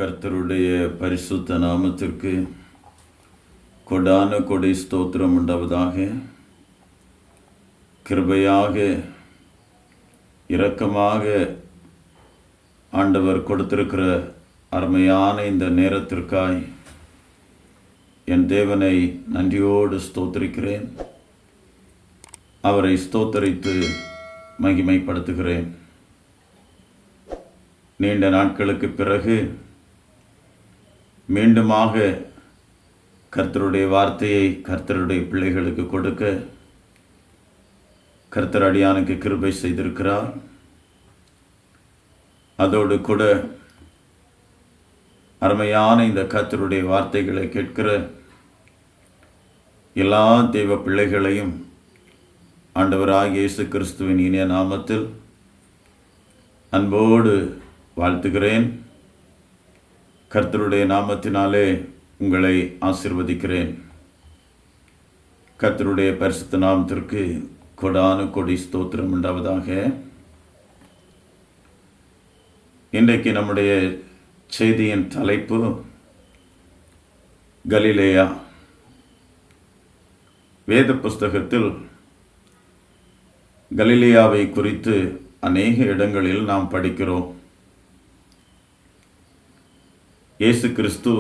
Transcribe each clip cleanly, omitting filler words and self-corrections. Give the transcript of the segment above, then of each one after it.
கர்த்தருடைய பரிசுத்த நாமத்திற்கு கொடான கொடை ஸ்தோத்திரம் உண்டாவதாக. கிருபையாக இரக்கமாக ஆண்டவர் கொடுத்திருக்கிற அருமையான இந்த நேரத்திற்காய் என் தேவனை நன்றியோடு ஸ்தோத்திரிக்கிறேன். அவரை ஸ்தோத்தரித்து மகிமைப்படுத்துகிறேன். நீண்ட நாட்களுக்கு பிறகு மீண்டுமாக கர்த்தருடைய வார்த்தையை கர்த்தருடைய பிள்ளைகளுக்கு கொடுக்க கர்த்தர் அடியானுக்கு கிருபை செய்திருக்கிறார். அதோடு கூட அருமையான இந்த கர்த்தருடைய வார்த்தைகளை கேட்கிற எல்லா தெய்வ பிள்ளைகளையும் ஆண்டவராகிய இயேசு கிறிஸ்துவின் இனிய நாமத்தில் அன்போடு வாழ்த்துகிறேன். கர்த்தருடைய நாமத்தினாலே உங்களை ஆசீர்வதிக்கிறேன். கர்த்தருடைய பரிசுத்த நாமத்திற்கு கொடான கொடி ஸ்தோத்திரம் உண்டாவதாக. இன்றைக்கு நம்முடைய செய்தியின் தலைப்பு கலிலேயா. வேத புஸ்தகத்தில் கலிலேயாவை குறித்து அநேக இடங்களில் நாம் படிக்கிறோம். இயேசு கிறிஸ்து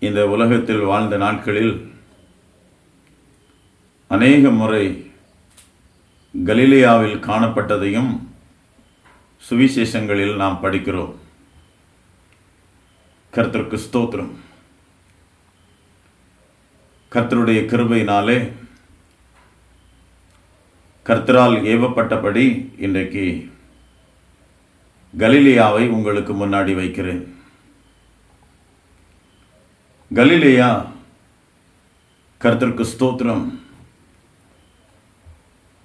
இந்த உலகத்தில் வாழ்ந்த நாட்களில் அநேக முறை கலிலேயாவில் காணப்பட்டதையும் சுவிசேஷங்களில் நாம் படிக்கிறோம். கர்த்தருக்கு ஸ்தோத்திரம். கர்த்தருடைய கிருபையினாலே கர்த்தரால் ஏவப்பட்டபடி இன்றைக்கு கலிலேயாவை உங்களுக்கு முன்னாடி வைக்கிறேன். கலிலேயா, கர்த்தருக்கு ஸ்தோத்திரம்.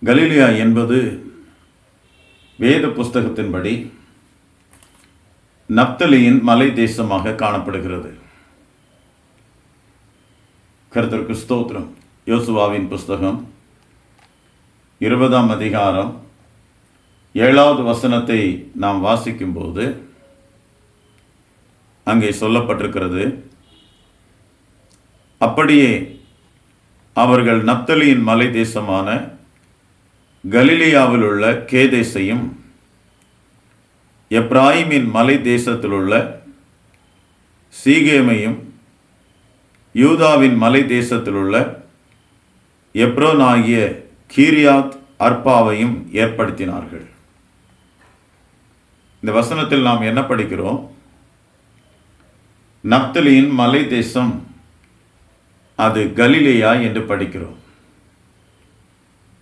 கலிலேயா என்பது வேத புஸ்தகத்தின்படி நப்தலியின் மலை தேசமாக காணப்படுகிறது. கர்த்தருக்கு ஸ்தோத்திரம். யோசுவாவின் புஸ்தகம் 20ஆம் அதிகாரம் 7வது வசனத்தை நாம் வாசிக்கும்போது அங்கே சொல்லப்பட்டிருக்கிறது, அப்படியே அவர்கள் நப்தலியின் மலை தேசமான கலிலேயாவில் உள்ள கேதேசையும் எப்ராயிமின் மலை தேசத்தில் உள்ள சீகேமையும் யூதாவின் மலை தேசத்தில் உள்ள எப்ரோன் ஆகிய கீரியாத் அர்பாவையும் ஏற்படுத்தினார்கள். இந்த வசனத்தில் நாம் என்ன படிக்கிறோம்? நப்தலியின் மலை தேசம், அது கலிலேயா என்று படிக்கிறோம்.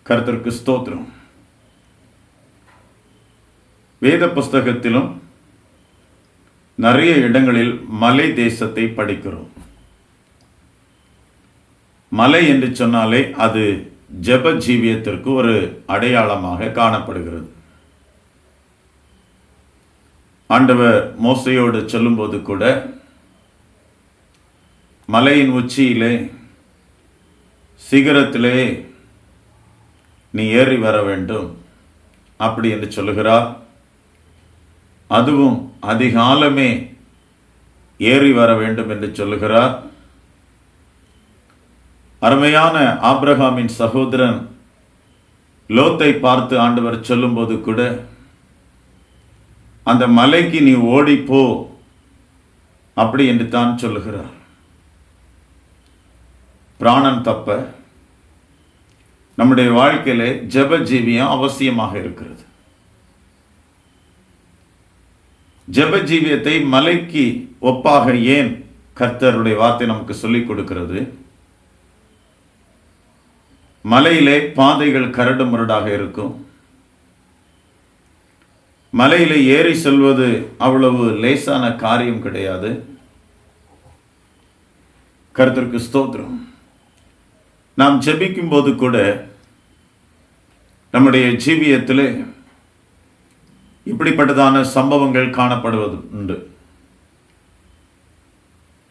கர்த்தருக்கு ஸ்தோத்திரம். வேத புஸ்தகத்திலும் நிறைய இடங்களில் மலை தேசத்தை படிக்கிறோம். மலை என்று சொன்னாலே அது ஜெப ஜீவியத்திற்கு ஒரு அடையாளமாக காணப்படுகிறது. ஆண்டவர் மோசையோடு சொல்லும்போது கூட மலையின் உச்சியிலே சிகரத்திலே நீ ஏறி வர வேண்டும் அப்படி என்று சொல்லுகிறார். அதுவும் அதிகாலமே ஏறி வர வேண்டும் என்று சொல்லுகிறார். அருமையான ஆபிரகாமின் சகோதரன் லோத்தை பார்த்து ஆண்டவர் சொல்லும்போது கூட அந்த மலைக்கு நீ ஓடிப்போ அப்படி என்று தான் சொல்லுகிறார். பிராணன் தப்ப நம்முடைய வாழ்க்கையிலே ஜெப ஜீவியம் அவசியமாக இருக்கிறது. ஜெப ஜீவியத்தை மலைக்கு ஒப்பாக ஏன் கர்த்தருடைய வார்த்தை நமக்கு சொல்லிக் கொடுக்கிறது? மலையிலே பாதைகள் கரடு முரடாக இருக்கும். மலையிலே ஏறி செல்வது அவ்வளவு லேசான காரியம் கிடையாது. கர்த்தருக்கு ஸ்தோத்திரம். நாம் ஜெபிக்கும் போது கூட நம்முடைய ஜீவியத்திலே இப்படிப்பட்டதான சம்பவங்கள் காணப்படுவது உண்டு.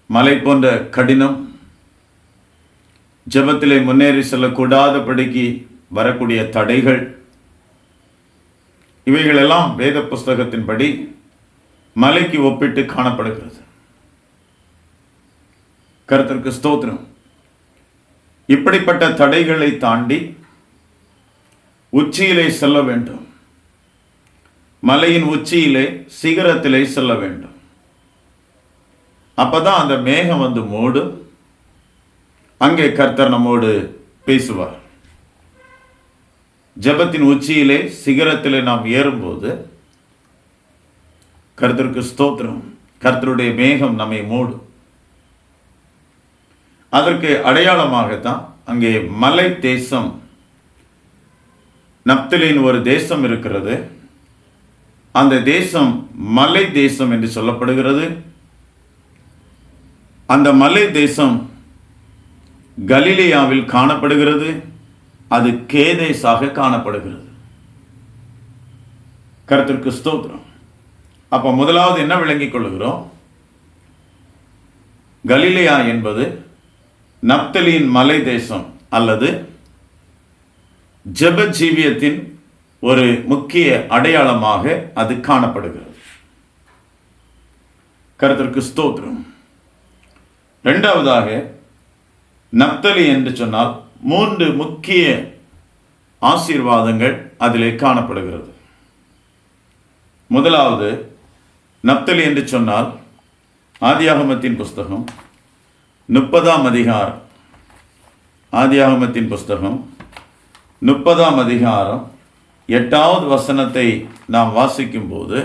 மலை போன்ற கடினம், ஜெபத்திலே முன்னேறி செல்லக்கூடாதபடிக்கு வரக்கூடிய தடைகள், இவைகளெல்லாம் வேத புஸ்தகத்தின்படி மலைக்கு ஒப்பிட்டு காணப்படுகிறது. கர்த்தருக்கு ஸ்தோத்திரம். இப்படிப்பட்ட தடைகளை தாண்டி உச்சியிலே செல்ல வேண்டும். மலையின் உச்சியிலே சிகரத்திலே செல்ல வேண்டும். அப்பதான் அந்த மேகம் வந்து மூடும். அங்கே கர்த்தர் நம்மோடு பேசுவார். ஜெபத்தின் உச்சியிலே சிகரத்திலே நாம் ஏறும்போது கர்த்தருக்கு ஸ்தோத்திரம், கர்த்தருடைய மேகம் நம்மை மூடும். அதற்கு அடையாளமாகத்தான் அங்கே மலை தேசம், நப்தலின் ஒரு தேசம் இருக்கிறது. அந்த தேசம் மலை தேசம் என்று சொல்லப்படுகிறது. அந்த மலை தேசம் கலிலேயாவில் காணப்படுகிறது. அது கேதேசாக காணப்படுகிறது. கர்த்தருக்கு ஸ்தோத்திரம். அப்ப முதலாவது என்ன விளங்கிக் கொள்கிறோம்? கலிலேயா என்பது நப்தலியின் மலை தேசம் அல்லது ஜெப ஜீவியத்தின் ஒரு முக்கிய அடையாளமாக அது காணப்படுகிறது. கர்த்தருக்கு ஸ்தோத்திரம். இரண்டாவதாக, நப்தலி என்று சொன்னால் 3 முக்கிய ஆசீர்வாதங்கள் அதிலே காணப்படுகிறது. முதலாவது, நப்தலி என்று சொன்னால் ஆதியாகமத்தின் புஸ்தகம் 30ஆம் அதிகாரம், ஆதியாகமத்தின் புஸ்தகம் 30ஆம் அதிகாரம் 8வது வசனத்தை நாம் வாசிக்கும் போது,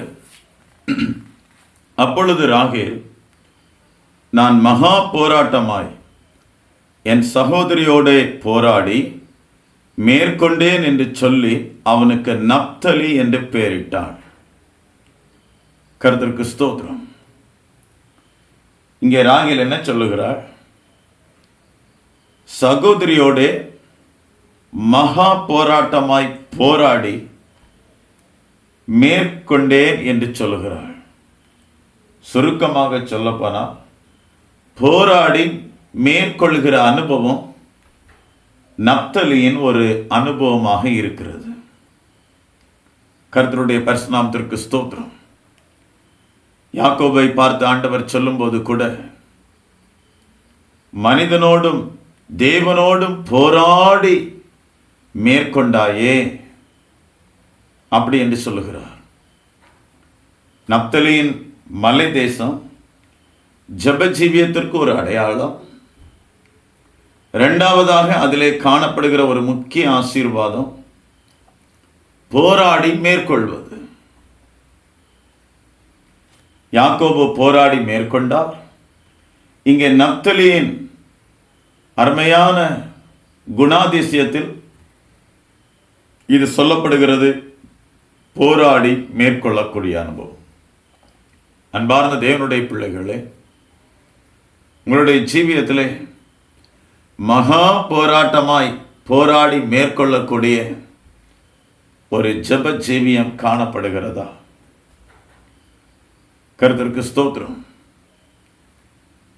அப்பொழுது ராகேல், நான் மகா போராட்டமாய் என் சகோதரியோடு போராடி மேற்கொண்டேன் என்று சொல்லி அவனுக்கு நப்தலி என்று பெயரிட்டாள். கர்த்தருக்கு ஸ்தோத்திரம். இங்கே ராகேல் என்ன சொல்லுகிறார்? சகோதரியோடு மகா போராட்டமாய் போராடி மேற்கொண்டேன் என்று சொல்லுகிறார். சுருக்கமாக சொல்லப்போனால், போராடி மேற்கொள்கிற அனுபவம் நப்தலியின் ஒரு அனுபவமாக இருக்கிறது. கர்த்தருடைய பரிசுநாமத்திற்கு ஸ்தோத்திரம். யாக்கோபை பார்த்து ஆண்டவர் சொல்லும்போது கூட, மனிதனோடும் தேவனோடும் போராடி மேற்கொண்டாயே அப்படி என்று சொல்லுகிறார். நப்தலியின் மலை தேசம் ஜெப ஜீவியத்திற்கு ஒரு அடையாளம். இரண்டாவதாக அதிலே காணப்படுகிற ஒரு முக்கிய ஆசீர்வாதம் போராடி மேற்கொள்வது. யாக்கோபு போராடி மேற்கொண்டார். இங்கே நப்தலியின் அருமையான குணாதிசயத்தில் இது சொல்லப்படுகிறது, போராடி மேற்கொள்ளக்கூடிய அனுபவம். அன்பார்ந்த தேவனுடைய பிள்ளைகளே, உங்களுடைய ஜீவியத்திலே மகா போராட்டமாய் போராடி மேற்கொள்ளக்கூடிய ஒரு ஜெப ஜீவியம் காணப்படுகிறதா? கர்த்தருக்கு ஸ்தோத்திரம்.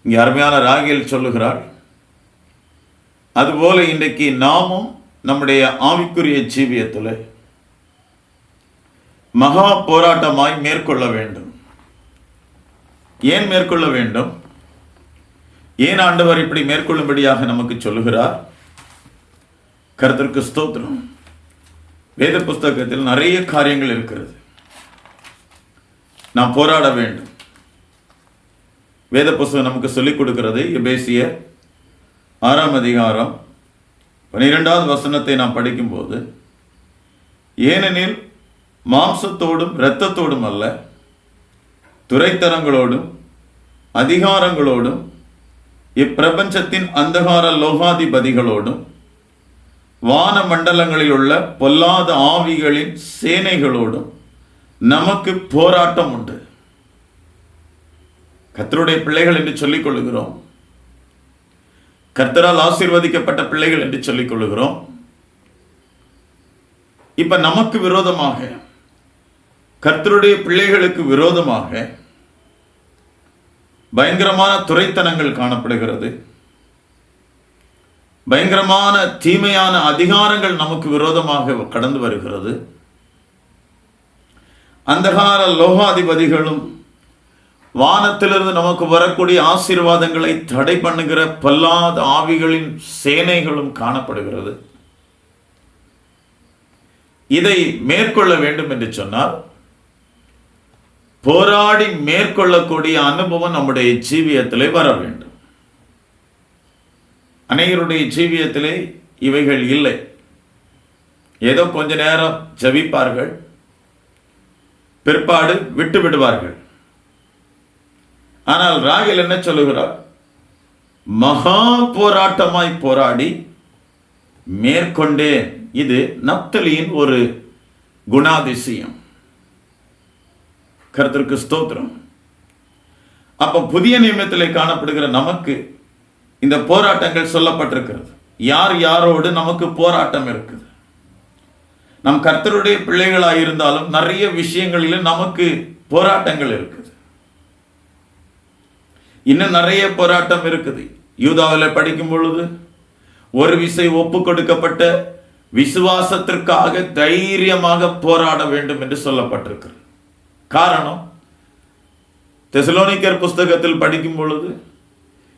இங்கே அருமையான ராகேல் சொல்லுகிறாள், அதுபோல இன்றைக்கு நாமும் நம்முடைய ஆவிக்குரிய ஜீவியத்தில் மகா போராட்டமாய் மேற்கொள்ள வேண்டும். ஏன் மேற்கொள்ள வேண்டும்? ஏன் ஆண்டவர் இப்படி மேற்கொள்ளும்படியாக நமக்கு சொல்லுகிறார்? கர்த்தருக்கு ஸ்தோத்திரம். வேத புஸ்தகத்தில் நிறைய காரியங்கள் இருக்கிறது. நாம் போராட வேண்டும். வேத புஸ்தகம் நமக்கு சொல்லிக் கொடுக்கிறது. எபேசியர் 6ஆம் அதிகாரம் 12வது வசனத்தை நாம் படிக்கும்போது, ஏனெனில் மாம்சத்தோடும் இரத்தத்தோடும் அல்ல, துரைத்தனங்களோடும் அதிகாரங்களோடும் இப்பிரபஞ்சத்தின் அந்தகார லோகாதிபதிகளோடும் வான மண்டலங்களில் உள்ள பொல்லாத ஆவிகளின் சேனைகளோடும் நமக்கு போராட்டம் உண்டு. கர்த்தருடைய பிள்ளைகள் என்று சொல்லிக் கொள்ளுகிறோம். கர்த்தரால் ஆசீர்வதிக்கப்பட்ட பிள்ளைகள் என்று சொல்லிக் கொள்ளுகிறோம். இப்ப நமக்கு விரோதமாக, கர்த்தருடைய பிள்ளைகளுக்கு விரோதமாக பயங்கரமான துரைத்தனங்கள் காணப்படுகிறது. பயங்கரமான தீமையான அதிகாரங்கள் நமக்கு விரோதமாக கடந்து வருகிறது. அந்தகார லோகாதிபதிகளும் வானத்திலிருந்து நமக்கு வரக்கூடிய ஆசீர்வாதங்களை தடை பண்ணுகிற பொல்லாத ஆவிகளின் சேனைகளும் காணப்படுகிறது. இதை மேற்கொள்ள வேண்டும் என்று சொன்னால் போராடி மேற்கொள்ளக்கூடிய அனுபவம் நம்முடைய ஜீவியத்திலே வர வேண்டும். அநேகருடைய ஜீவியத்திலே இவைகள் இல்லை. ஏதோ கொஞ்ச நேரம் ஜெபிப்பார்கள், பிற்பாடு விட்டு விடுவார்கள். ஆனால் ராகேல் என்ன சொல்லுகிறார்? மகா போராட்டமாய் போராடி மேற்கொண்டே. இது நப்தலியின் ஒரு குணாதிசயம். கர்த்தருக்கு ஸ்தோத்திரம். அப்ப புதிய நியமத்திலே காணப்படுகிற நமக்கு இந்த போராட்டங்கள் சொல்லப்பட்டிருக்கிறது. யார் யாரோடு நமக்கு போராட்டம் இருக்குது. நம் கர்த்தருடைய பிள்ளைகளாக இருந்தாலும் நிறைய விஷயங்களில் நமக்கு போராட்டங்கள் இருக்குது. இன்னும் நிறைய போராட்டம் இருக்குது. யூதாவில் படிக்கும் பொழுது ஒரு விசை ஒப்பு கொடுக்கப்பட்ட விசுவாசத்திற்காக தைரியமாக போராட வேண்டும் என்று சொல்லப்பட்டிருக்கிறது. காரணம், தெசலோனிக்கர் புஸ்தகத்தில் படிக்கும் பொழுது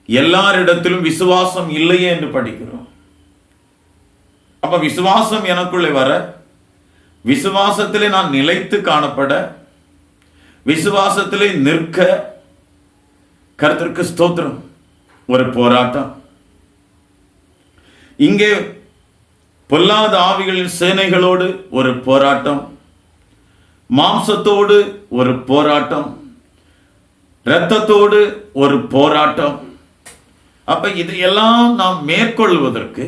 எல்லாரிடத்திலும் விசுவாசம் இல்லையே என்று படிக்கிறோம். அப்ப விசுவாசம் எனக்குள்ளே வர, விசுவாசத்திலே நான் நிலைத்து காணப்பட, விசுவாசத்திலே நிற்க, கர்த்தருக்கு ஸ்தோத்திரம், ஒரு போராட்டம். இங்கே பொல்லாத ஆவிகளின் சேனைகளோடு ஒரு போராட்டம், மாம்சத்தோடு ஒரு போராட்டம், இரத்தத்தோடு ஒரு போராட்டம். அப்ப இதையெல்லாம் நாம் மேற்கொள்வதற்கு,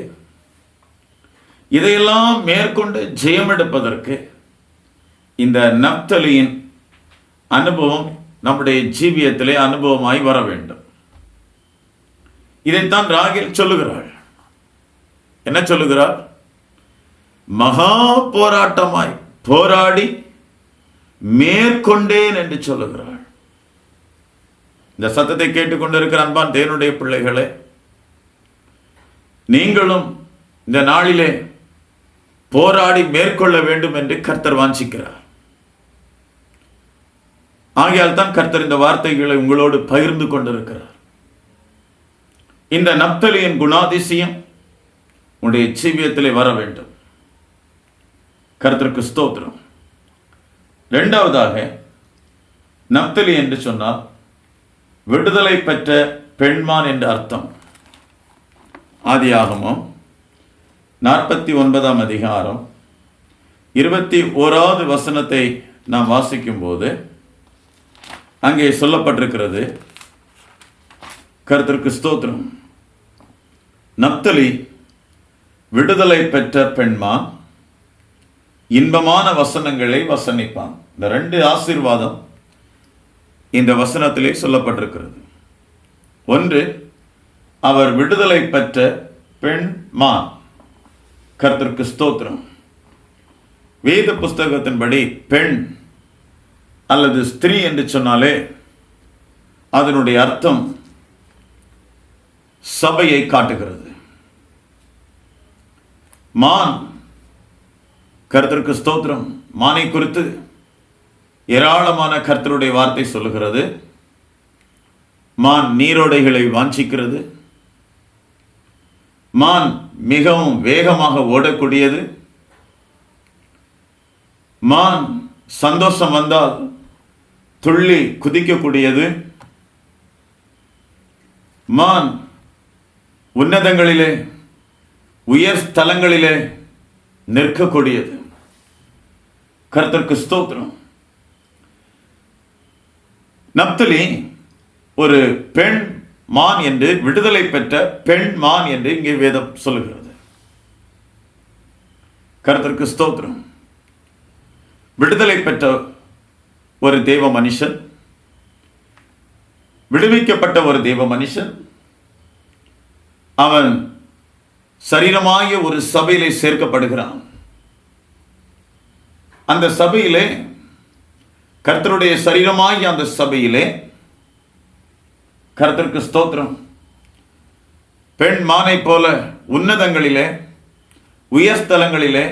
இதையெல்லாம் மேற்கொண்டு ஜெயமெடுப்பதற்கு இந்த நப்தலியின் அனுபவம் நம்முடைய ஜீவியத்திலே அனுபவமாய் வர வேண்டும். இதைத்தான் ராகேல் சொல்லுகிறாள். என்ன சொல்லுகிறார்? மகா போராட்டமாய் போராடி மேற்கொண்டேன் என்று சொல்லுகிறாள். இந்த சத்தத்தை கேட்டுக்கொண்டிருக்கிற அன்பான் தேவனுடைய பிள்ளைகளே, நீங்களும் இந்த நாளிலே போராடி மேற்கொள்ள வேண்டும் என்று கர்த்தர் வாஞ்சிக்கிறார். ஆகையால் தான் கர்த்தர் இந்த வார்த்தைகளை உங்களோடு பகிர்ந்து கொண்டிருக்கிறார். இந்த நப்தலியின் குணாதிசயம் உடைய ஜீவியத்திலே வர வேண்டும். கர்த்தருக்கு ஸ்தோத்திரம். இரண்டாவதாக, நப்தலி என்று சொன்னால் விடுதலை பெற்ற பெண்மான் என்று அர்த்தம். ஆதியாகமம் 49 அதிகாரம் 21வது வசனத்தை நாம் வாசிக்கும் போது அங்கே சொல்லப்பட்டிருக்கிறது. கர்த்தருக்கு ஸ்தோத்திரம். நப்தலி விடுதலை பெற்ற பெண்மான், இன்பமான வசனங்களை வசனிப்பான். இந்த 2 ஆசீர்வாதம் இந்த வசனத்திலே சொல்லப்பட்டிருக்கிறது. ஒன்று, அவர் விடுதலை பெற்ற பெண்மான். கர்த்தருக்கு ஸ்தோத்திரம். வேத புஸ்தகத்தின்படி பெண் அல்லது ஸ்திரீ என்று சொன்னாலே அதனுடைய அர்த்தம் சபையை காட்டுகிறது. மான், கர்த்தருக்கு ஸ்தோத்திரம், மானை குறித்து ஏராளமான கர்த்தருடைய வார்த்தை சொல்லுகிறது. மான் நீரோடைகளை வாஞ்சிக்கிறது. மான் மிகவும் வேகமாக ஓடக்கூடியது. மான் சந்தோஷம் வந்தால் துள்ளி குதிக்கக்கூடியது. மான் உன்னதங்களிலே, உயர் ஸ்தலங்களிலே நிற்கக்கூடியது. கர்த்தருக்கு ஸ்தோத்திரம். நப்தலி ஒரு பெண் மான் என்று, விடுதலை பெற்ற பெண் மான் என்று இங்கே வேதம் சொல்லுகிறது. கர்த்தருக்கு ஸ்தோத்திரம். விடுதலை பெற்ற ஒரு தேவ மனுஷன், விடுவிக்கப்பட்ட ஒரு தேவ மனுஷன், அவன் சரீரமாகிய ஒரு சபையிலே சேர்க்கப்படுகிறான். அந்த சபையிலே, கர்த்தருடைய சரீரமாகிய அந்த சபையிலே, கர்த்தருக்கு ஸ்தோத்திரம், பெண் மானை போல உன்னதங்களிலே, உயர்ஸ்தலங்களிலே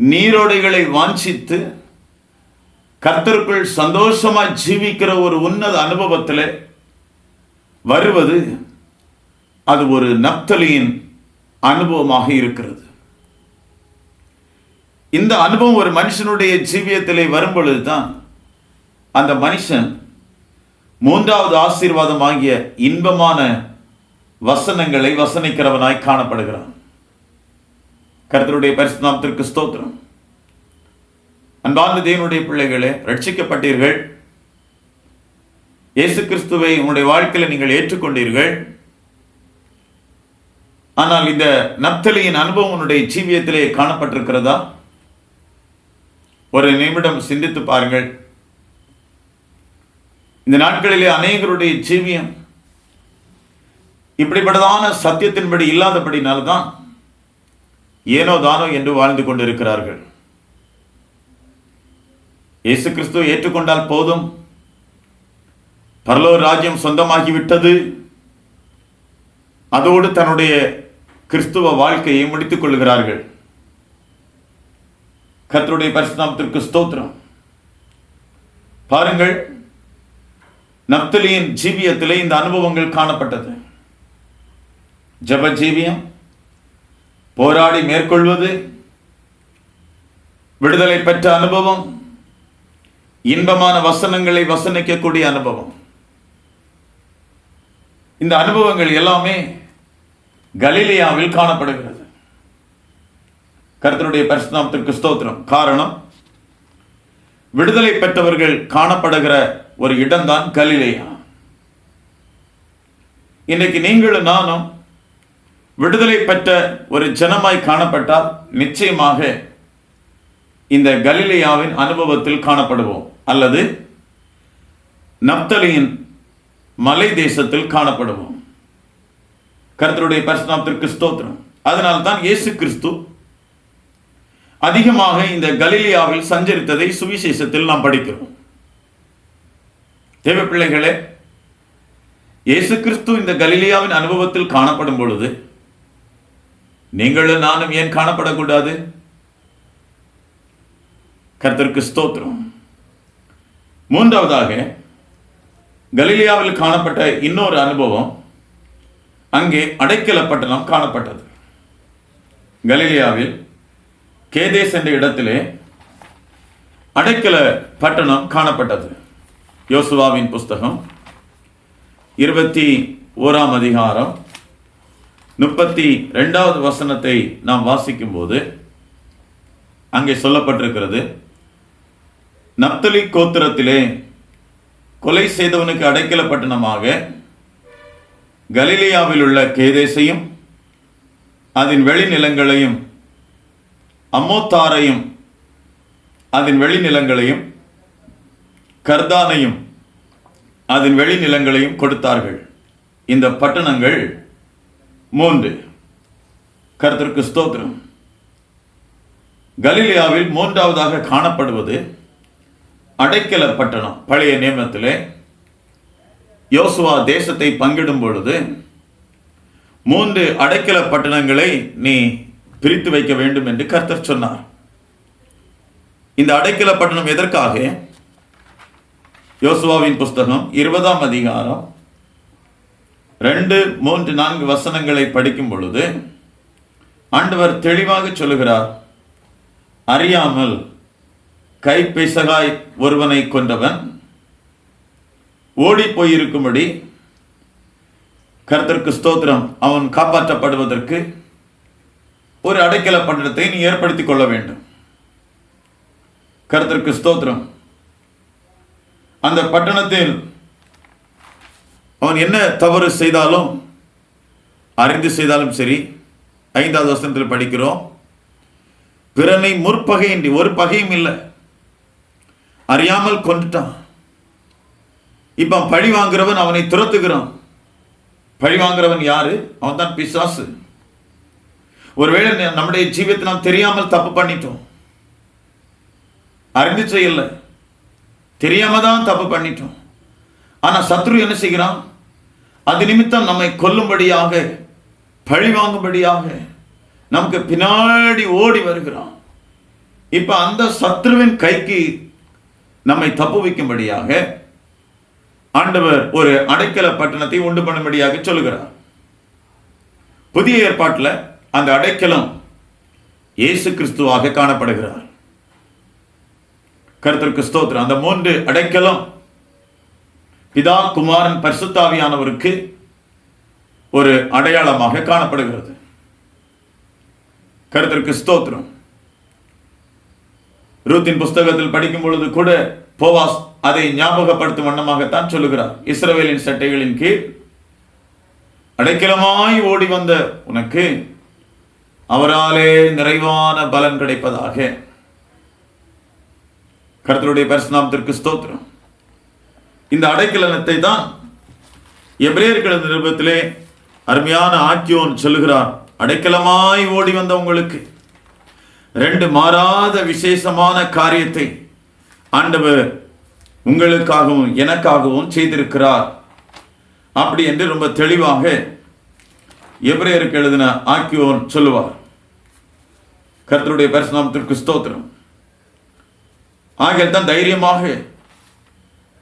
நீரோடைகளை வாஞ்சித்து கர்த்தருக்குள் சந்தோஷமாய் ஜீவிக்கிற ஒரு உன்னத அனுபவத்தில் வருவது அது ஒரு நப்தலியின் அனுபவமாக இருக்கிறது. இந்த அனுபவம் ஒரு மனுஷனுடைய ஜீவியத்திலே வரும் பொழுதுதான் அந்த மனுஷன் மூன்றாவது ஆசீர்வாதமாகிய இன்பமான வசனங்களை வசனிக்கிறவனாய் காணப்படுகிறான். கர்த்தருடைய பரிசுத்த நாமத்திற்கு ஸ்தோத்திரம். அன்பார்ந்த தேவனுடைய பிள்ளைகளே, ரட்சிக்கப்பட்டீர்கள். இயேசு கிறிஸ்துவை உங்களுடைய வாழ்க்கையில் நீங்கள் ஏற்றுக்கொண்டீர்கள். ஆனால் இந்த நப்தலியின் அனுபவம் உன்னுடைய ஜீவியத்திலே காணப்பட்டிருக்கிறதா? ஒரு நிமிடம் சிந்தித்து பாருங்கள். இந்த நாட்களிலே அநேகருடைய ஜீவியம் இப்படிப்பட்டதான சத்தியத்தின்படி இல்லாதபடினால்தான் ஏனோ தானோ என்று வாழ்ந்து கொண்டிருக்கிறார்கள். இயேசு கிறிஸ்துவை ஏற்றுக்கொண்டால் போதும், பரலோக ராஜ்யம் சொந்தமாகிவிட்டது, அதோடு தன்னுடைய கிறிஸ்துவ வாழ்க்கையை முடித்துக் கொள்கிறார்கள். கர்த்தருடைய பரிசுத்த நாமத்திற்கு ஸ்தோத்திரம். பாருங்கள், நப்தலியின் ஜீவியத்திலே இந்த அனுபவங்கள் காணப்பட்டது. ஜப ஜீவியம், போராடி மேற்கொள்வது, விடுதலை பெற்ற அனுபவம், இன்பமான வசனங்களை வசனிக்கக்கூடிய அனுபவம். இந்த அனுபவங்கள் எல்லாமே கலிலேயாவில் காணப்படுகிறது. கர்த்தருடைய பரிசுத்த நாமத்திற்கு ஸ்தோத்திரம். காரணம், விடுதலை பெற்றவர்கள் காணப்படுகிற ஒரு இடம்தான் கலிலேயா. இன்னைக்கு நீங்களும் நானும் விடுதலை பெற்ற ஒரு ஜனமாய் காணப்பட்டால் நிச்சயமாக இந்த கலிலேயாவின் அனுபவத்தில் காணப்படுவோம், அல்லது நப்தலியின் மலை தேசத்தில் காணப்படுவோம். கர்த்தருடைய பரிசுத்த நாமத்திற்கு ஸ்தோத்திரம். அதனால்தான் இயேசு கிறிஸ்து அதிகமாக இந்த கலிலேயாவில் சஞ்சரித்ததை சுவிசேஷத்தில் நாம் படிக்கிறோம். தேவ பிள்ளைகளே, இயேசு கிறிஸ்து இந்த கலிலேயாவின் அனுபவத்தில் காணப்படும் பொழுது நீங்களும் நானும் ஏன் காணப்படக்கூடாது? கர்த்தருக்கு ஸ்தோத்திரம். மூன்றாவதாக, கலிலேயாவில் காணப்பட்ட இன்னொரு அனுபவம், அங்கே அடைக்கல பட்டணம் காணப்பட்டது. கலிலேயாவில் கேதேஸ் என்ற இடத்திலே அடைக்கல பட்டணம் காணப்பட்டது. யோசுவாவின் புஸ்தகம் 21ஆம் அதிகாரம் 32வது வசனத்தை நாம் வாசிக்கும் போது அங்கே சொல்லப்பட்டிருக்கிறது, நப்தலி கோத்திரத்திலே கொலை செய்தவனுக்கு அடைக்கல பட்டணமாக கலிலேயாவில் உள்ள கேதேசையும் அதன் வெளிநிலங்களையும், அம்மோத்தாரையும் அதன் வெளிநிலங்களையும், கர்தானையும் அதன் வெளிநிலங்களையும் கொடுத்தார்கள். இந்த பட்டணங்கள் 3. கர்த்தருக்கு ஸ்தோத்திரம். கலிலேயாவில் மூன்றாவதாக காணப்படுவது அடைக்கல பட்டணம். பழைய நியமத்திலே யோசுவா தேசத்தை பங்கிடும் பொழுது 3 அடைக்கல பட்டணங்களை நீ பிரித்து வைக்க வேண்டும் என்று கர்த்தர் சொன்னார். இந்த அடைக்கல பட்டணம் எதற்காக? யோசுவாவின் புஸ்தகம் 20ஆம் அதிகாரம் 2, 3, 4 வசனங்களை படிக்கும் பொழுது ஆண்டவர் தெளிவாக சொல்லுகிறார், அறியாமல் கைப்பேசகாய் ஒருவனை கொண்டவன் ஓடி போயிருக்கும்படி கர்த்தருக்கு ஸ்தோத்திரம், அவன் காப்பாற்றப்படுவதற்கு ஒரு அடைக்கல பட்டணத்தை நீ ஏற்படுத்திக் கொள்ள வேண்டும். கர்த்தருக்கு ஸ்தோத்திரம். அந்த பட்டணத்தில் அவன் என்ன தவறு செய்தாலும், அறிந்து செய்தாலும் சரி, 5வது வசனத்தில் படிக்கிறோம், பிறனை முற்பகையின்றி, ஒரு பகையும் இல்லை, அறியாமல் கொண்டுட்டான். இப்ப பழி வாங்குறவன் அவனை துரத்துகிறான். பழி வாங்குறவன் யாரு? அவன் தான் பிசாசு. ஒருவேளை நம்முடைய ஜீவியத்தை நாம் தெரியாமல் தப்பு பண்ணிட்டோம், அறிந்து செய்யல, தெரியாம தான் தப்பு பண்ணிட்டோம். ஆனா சத்ரு என்ன செய்கிறான்? அது நிமித்தம் நம்மை கொல்லும்படியாக, பழி வாங்கும்படியாக நமக்கு பின்னாடி ஓடி வருகிறான். இப்ப அந்த சத்ருவின் கைக்கு நம்மை தப்புவிக்கும்படியாக ஆண்டவர் ஒரு அடைக்கல பட்டணத்தை உண்டு பண்ணும்படியாக சொல்லுகிறார். புதிய ஏற்பாட்டில் அந்த அடைக்கலம் இயேசு கிறிஸ்துவாக காணப்படுகிறார். கர்த்தருக்கு ஸ்தோத்திரம். அந்த 3 அடைக்கலம் பிதா, குமாரன், பரிசுத்தாவியானவருக்கு ஒரு அடையாளமாக காணப்படுகிறது. கர்த்தருக்கு ஸ்தோத்திரம். ரூத்தின் புஸ்தகத்தில் படிக்கும் பொழுது கூட போவாஸ் அதை ஞாபகப்படுத்தும் வண்ணமாகத்தான் சொல்லுகிறார். இஸ்ரவேலின் சட்டைகளின் கீழ் அடைக்கலமாய் ஓடி வந்த உனக்கு அவராலே நிறைவான பலன் கிடைப்பதாக. கர்த்தருடைய பரிசுநாமத்திற்கு ஸ்தோத்திரம். இந்த அடைக்கலத்தை தான் எபிரேயர்கள் நிருபத்திலே அருமையான ஆக்கியோன் சொல்லுகிறார். அடைக்கலமாய் ஓடி வந்த உங்களுக்கு 2 மாறாத விசேஷமான காரியத்தை ஆண்டவர் உங்களுக்காகவும் எனக்காகவும் செய்திருக்கிறார். அப்படி என்று ரொம்ப தெளிவாக எபிரேயருக்கு எழுதின ஆக்கியோன் சொல்லுவார். கர்த்தருடைய பரிசுநாமத்திற்கு ஸ்தோத்திரம். ஆகிய தான் தைரியமாக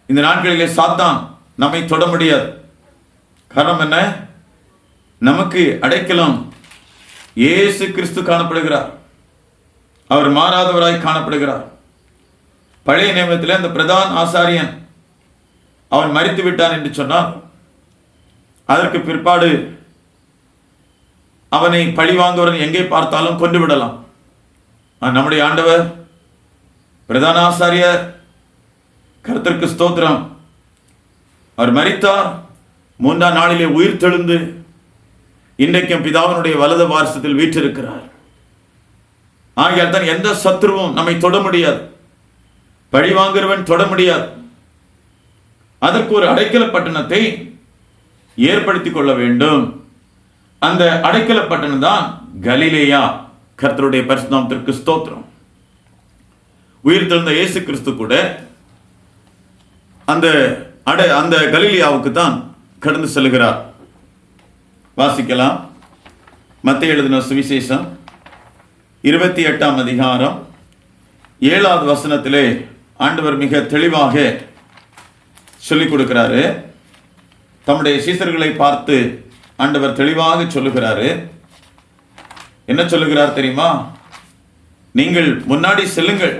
இந்த நாட்களிலே சாத்தான் நம்மை தொட முடியாது. காரணம் என்ன? நமக்கு அடைக்கலம் இயேசு கிறிஸ்து காணப்படுகிறார். அவர் மாறாதவராய் காணப்படுகிறார். பழைய நியமத்தில் அந்த பிரதான ஆசாரியன் அவன் மரித்து விட்டான் என்று சொன்னார். அதற்கு பிற்பாடு அவனை பழிவாங்குவன் எங்கே பார்த்தாலும் கொண்டு விடலாம். நம்முடைய ஆண்டவர் பிரதான ஆசாரியர், கர்த்தருக்கு ஸ்தோத்திரம், அவர் மரித்தார், 3ஆம் நாளிலே உயிர் தெழுந்து இன்றைக்கும் பிதாவினுடைய வலது வாரிசத்தில் வீற்றிருக்கிறார். ஆகியால் தான் எந்த சத்துருவும் நம்மை தொட முடியாது, பழிவாங்குறவன் தொட முடியாது. அதற்கு ஒரு அடைக்கல பட்டணத்தை ஏற்படுத்திக் கொள்ள வேண்டும். அந்த அடைக்கல பட்டணம் தான் கலிலேயா. கர்த்தருடைய பரிசுநாமத்திற்கு ஸ்தோத்திரம். உயிர் தெழுந்த இயேசு கிறிஸ்து கூட அந்த கலிலேயாவுக்கு தான் கடந்து செல்கிறார். வாசிக்கலாம். மத்தேயு எழுதின சுவிசேஷம் 28ஆம் அதிகாரம் 7வது வசனத்திலே ஆண்டவர் மிக தெளிவாக சொல்லிக் கொடுக்கிறாரு. தம்முடைய சீசர்களை பார்த்து ஆண்டவர் தெளிவாக சொல்லுகிறாரு. என்ன சொல்லுகிறார் தெரியுமா? நீங்கள் முன்னாடி செல்லுங்கள்,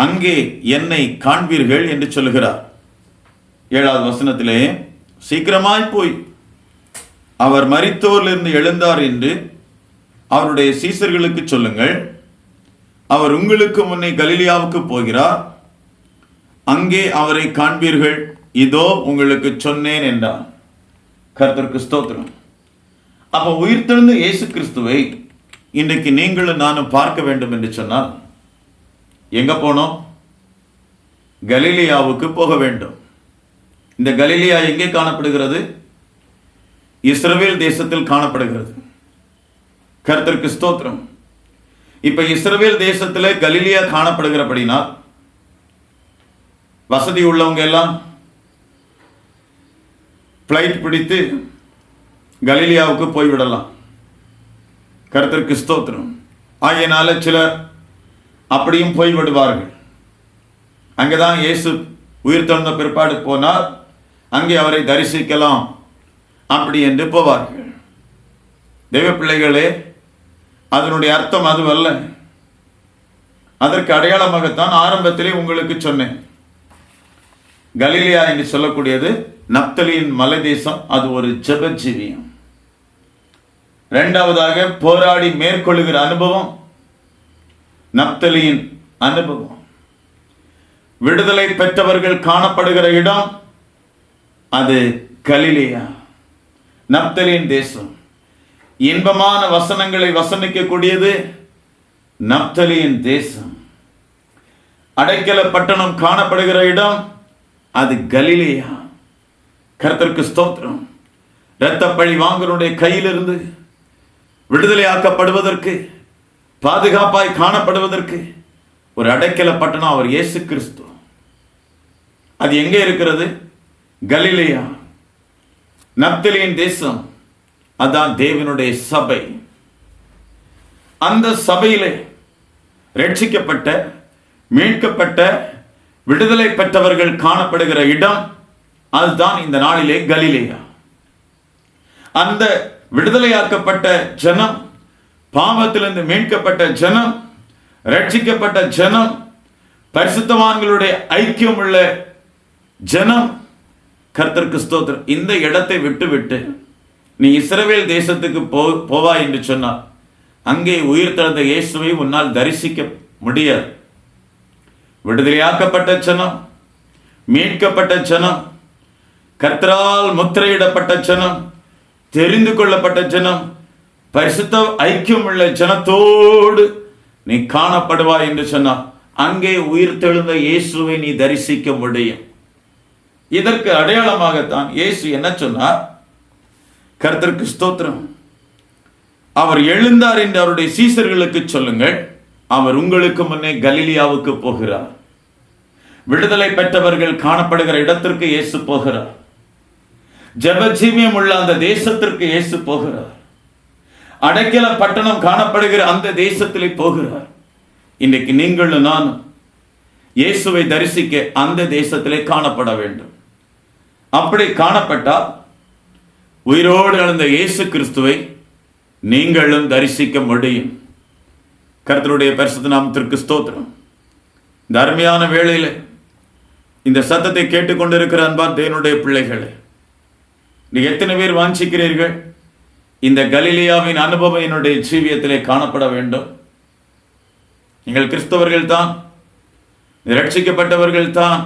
அங்கே என்னை காண்பீர்கள் என்று சொல்லுகிறார். 7வது வசனத்திலே, சீக்கிரமாய் போய் அவர் மரித்தோரிலிருந்து எழுந்தார் என்று அவருடைய சீசர்களுக்கு சொல்லுங்கள். அவர் உங்களுக்கு முன்னே கலிலேயாவுக்கு போகிறார், அங்கே அவரை காண்பீர்கள், இதோ உங்களுக்கு சொன்னேன் என்றார். கர்த்தருக்கு ஸ்தோத்திரம். அப்ப உயிர்த்தெழுந்த இயேசு கிறிஸ்துவை இன்றைக்கு நீங்களும் நானும் பார்க்க வேண்டும் என்று சொன்னால் எங்க போனோம்? கலிலேயாவுக்கு போக வேண்டும். இந்த கலிலேயா எங்கே காணப்படுகிறது? இஸ்ரவேல் தேசத்தில் காணப்படுகிறது. கர்த்தருக்கு ஸ்தோத்திரம். இப்ப இஸ்ரவேல் தேசத்துல கலிலேயா காணப்படுகிறபடினா வசதி உள்ளவங்க எல்லாம் பிளைட் பிடித்து கலிலேயாவுக்கு போய்விடலாம். கர்த்தருக்கு ஸ்தோத்திரம். ஆகையினால சிலர் அப்படியும் போய்விடுவார்கள். அங்கேதான் இயேசு உயிர் தெழுந்த பிற்பாடு போனார், அங்கே அவரை தரிசிக்கலாம் அப்படி என்று போவார்கள். தெய்வ பிள்ளைகளே, அதனுடைய அர்த்தம் அதுவல்ல. அதற்கு அடையாளமாகத்தான் ஆரம்பத்திலே உங்களுக்கு சொன்னேன். கலிலேயா என்று சொல்லக்கூடியது நப்தலியின் மலை தேசம். அது ஒரு ஜெபஜீவியம். 2வதாக போராடி மேற்கொள்ளுகிற அனுபவம் நப்தலியின் அனுபவம். விடுதலை பெற்றவர்கள் காணப்படுகிற இடம் அது கலிலேயா, நப்தலியின் தேசம். இன்பமான வசனங்களை வசனிக்கக்கூடியது நப்தலியின் தேசம். அடைக்கல பட்டணம் காணப்படுகிற இடம் அது கலிலேயா. கர்த்தருக்கு ஸ்தோத்திரம். இரத்த பழி வாங்கனுடைய கையிலிருந்து விடுதலையாக்கப்படுவதற்கு, பாதுகாப்பாய் காணப்படுவதற்கு ஒரு அடைக்கல பட்டணம் அவர் இயேசு கிறிஸ்து. அது எங்கே இருக்கிறது? கலிலேயா, நப்தலியின் தேசம். அதான் தேவனுடைய சபை. அந்த சபையிலே ரட்சிக்கப்பட்ட, மீட்கப்பட்ட விடுதலை பெற்றவர்கள் காணப்படுகிற இடம் அதுதான் இந்த நாளிலே கலிலேயா. அந்த விடுதலையாக்கப்பட்ட ஜனம், பாவத்திலிருந்து மீட்கப்பட்ட ஜனம், ரட்சிக்கப்பட்ட ஜனம், பரிசுத்தவான்களுடைய ஐக்கியம் உள்ள ஜனம், கர்த்தருக்கு ஸ்தோத்திரம். இந்த இடத்தை விட்டு நீ இஸ்ரவேல் தேசத்துக்கு போவாய் என்று சொன்னார். அங்கே உயிர் தெழுந்த இயேசுவை உன்னால் தரிசிக்க முடியாது. விடுதலையாக்கப்பட்ட ஜனம், மீட்கப்பட்ட ஜனம், கர்த்தரால் முத்திரையிடப்பட்ட ஜனம், தெரிந்து கொள்ளப்பட்ட ஜனம், பரிசுத்த ஐக்கியம் உள்ள ஜனத்தோடு நீ காணப்படுவாய் என்று சொன்னார். அங்கே உயிர் தெழுந்த இயேசுவை நீ தரிசிக்க முடியும். இதற்கு அடையாளமாகத்தான் இயேசு என்ன சொன்னார்? கர்த்தருக்கு ஸ்தோத்திரம், அவர் எழுந்தார் என்று அவருடைய சீசர்களுக்கு சொல்லுங்கள், அவர் உங்களுக்கு முன்னே கலிலியாவுக்கு போகிறார். விடுதலை பெற்றவர்கள் காணப்படுகிற இடத்திற்கு இயேசு போகிறார். ஜெபஜீவியம் உள்ள அந்த தேசத்திற்கு இயேசு போகிறார். அடைக்கல பட்டணம் காணப்படுகிற அந்த தேசத்திலே போகிறார். இன்றைக்கு நீங்களும் நானும் இயேசுவை தரிசிக்க அந்த தேசத்திலே காணப்பட வேண்டும். அப்படி காணப்பட்டால் உயிரோடு எழுந்த இயேசு கிறிஸ்துவை நீங்களும் தரிசிக்க முடியும். கர்த்தருடைய பரிசுத்த நாமத்திற்கு ஸ்தோத்திரம். இந்த அருமையான வேளையில் இந்த சத்தத்தை கேட்டுக்கொண்டிருக்கிற அன்பார் தேவனுடைய பிள்ளைகளே, நீங்க எத்தனை பேர் வாஞ்சிக்கிறீர்கள் இந்த கலிலேயாவின் அனுபவம் என்னுடைய ஜீவியத்திலே காணப்பட வேண்டும்? நீங்கள் கிறிஸ்தவர்கள் தான், ரட்சிக்கப்பட்டவர்கள் தான்.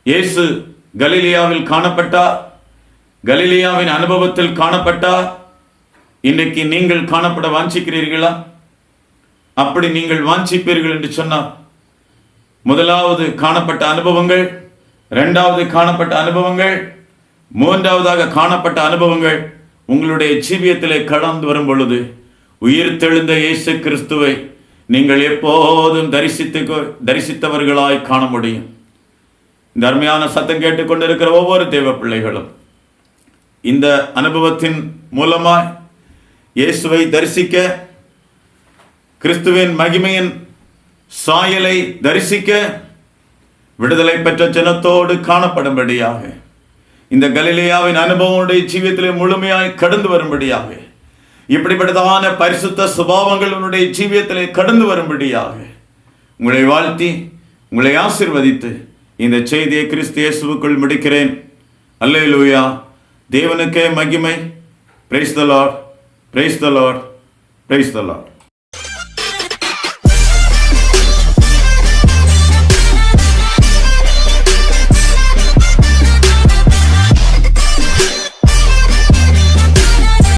இயேசு கலிலேயாவில் காணப்பட்டார், கலிலேயாவின் அனுபவத்தில் காணப்பட்டார். இன்றைக்கு நீங்கள் காணப்பட வாஞ்சிக்கிறீர்களா? அப்படி நீங்கள் வாஞ்சிப்பீர்கள் என்று சொன்னார், முதலாவது காணப்பட்ட அனுபவங்கள், இரண்டாவது காணப்பட்ட அனுபவங்கள், மூன்றாவதாக காணப்பட்ட அனுபவங்கள் உங்களுடைய ஜீவியத்திலே கடந்து வரும் பொழுது உயிர் தெழுந்த இயேசு கிறிஸ்துவை நீங்கள் எப்போதும் தரிசித்தவர்களாய் காண முடியும். இந்த அருமையான சத்தம் கேட்டுக்கொண்டிருக்கிற ஒவ்வொரு தேவ பிள்ளைகளும் இந்த அனுபவத்தின் மூலமாய் இயேசுவை தரிசிக்க, கிறிஸ்துவின் மகிமையின் சாயலை தரிசிக்க, விடுதலை பெற்ற ஜனத்தோடு காணப்படும்படியாக, இந்த கலிலேயாவின் அனுபவங்களுடைய ஜீவியத்திலே முழுமையாய் கடந்து வரும்படியாக, இப்படிப்பட்டதான பரிசுத்த சுபாவங்கள் உன்னுடைய ஜீவியத்திலே கடந்து வரும்படியாக உங்களை வாழ்த்தி உங்களை ஆசீர்வதித்து இந்த செய்தியை கிறிஸ்து இயேசுவுக்குள் முடிக்கிறேன். அல்லேலூயா. தேவனுக்கே மகிமை. Praise the Lord, praise the Lord, praise the Lord.